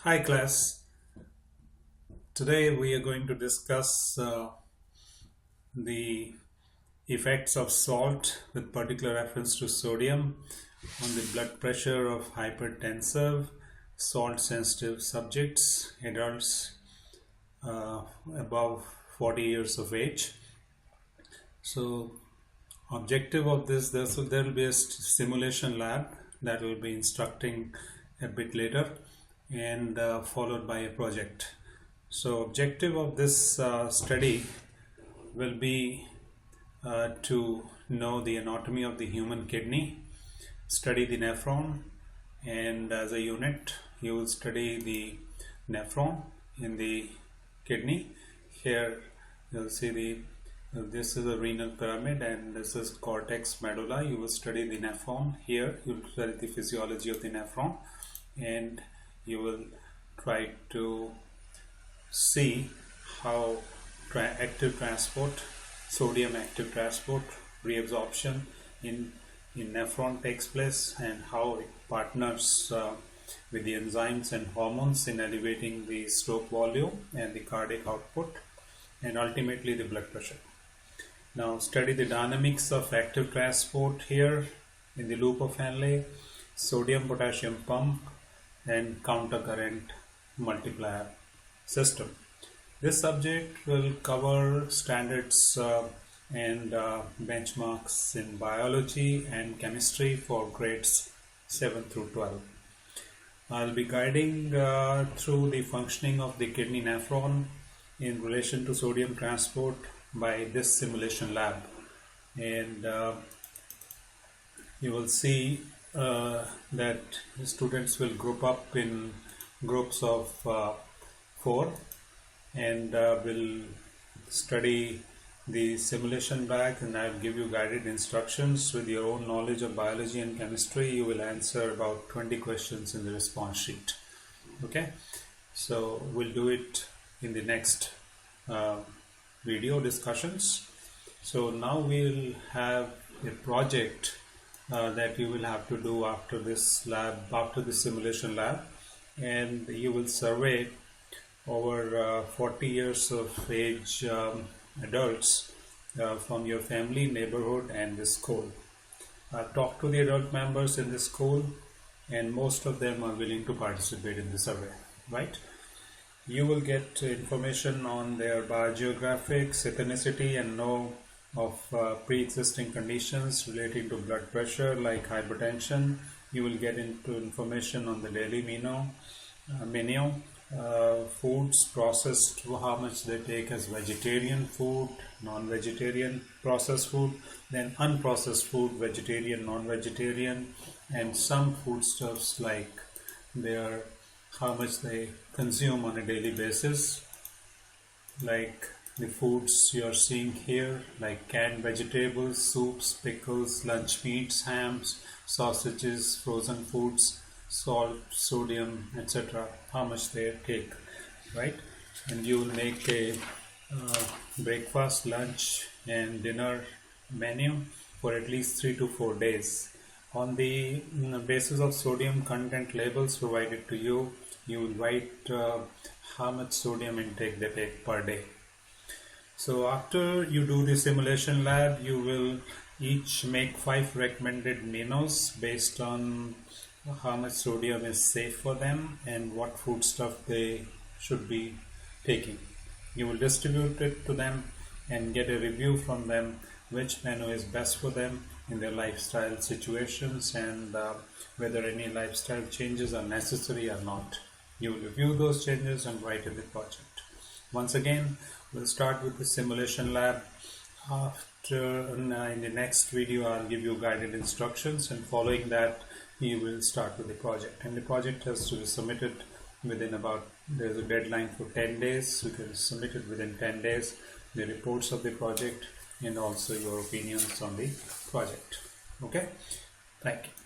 Hi class, today we are going to discuss the effects of salt with particular reference to sodium on the blood pressure of hypertensive, salt sensitive subjects, adults above 40 years of age. So objective of this, there will be a simulation lab that will be instructing a bit later and followed by a project. So objective of this study will be to know the anatomy of the human kidney, study the nephron, and as a unit you will study the nephron in the kidney. Here you'll see this is a renal pyramid and this is cortex medulla. You will study the nephron. Here you will study the physiology of the nephron and you will try to see how active transport, sodium active transport, reabsorption in nephron takes place and how it partners with the enzymes and hormones in elevating the stroke volume and the cardiac output and ultimately the blood pressure. Now study the dynamics of active transport here in the loop of Henle, sodium potassium pump and countercurrent multiplier system. This subject will cover standards and benchmarks in biology and chemistry for grades 7 through 12. I'll be guiding through the functioning of the kidney nephron in relation to sodium transport by this simulation lab, and you will see that students will group up in groups of 4 and will study the simulation bag, and I'll give you guided instructions. With your own knowledge of biology and chemistry, you will answer about 20 questions in the response sheet. Okay, so we'll do it in the next video discussions. So now we'll have a project that you will have to do after this lab, after the simulation lab, and you will survey over 40 years of age adults from your family, neighborhood and the school. Talk to the adult members in the school and most of them are willing to participate in the survey, right? You will get information on their biogeographics, ethnicity and know of pre-existing conditions relating to blood pressure like hypertension. You will get into information on the daily menu, foods processed, how much they take as vegetarian food, non-vegetarian processed food, then unprocessed food, vegetarian, non-vegetarian, and some foodstuffs like how much they consume on a daily basis, like the foods you are seeing here, like canned vegetables, soups, pickles, lunch meats, hams, sausages, frozen foods, salt, sodium, etc., how much they take, right? And you will make a breakfast, lunch and dinner menu for at least 3 to 4 days. On the basis of sodium content labels provided to you, you will write how much sodium intake they take per day. So after you do the simulation lab, you will each make 5 recommended menus based on how much sodium is safe for them and what foodstuff they should be taking. You will distribute it to them and get a review from them which menu is best for them in their lifestyle situations and whether any lifestyle changes are necessary or not. You will review those changes and write in the project. Once again, we'll start with the simulation lab. After in the next video, I'll give you guided instructions, and following that, you will start with the project. And the project has to be submitted within there's a deadline for 10 days. You can submit it within 10 days, the reports of the project and also your opinions on the project. Okay, thank you.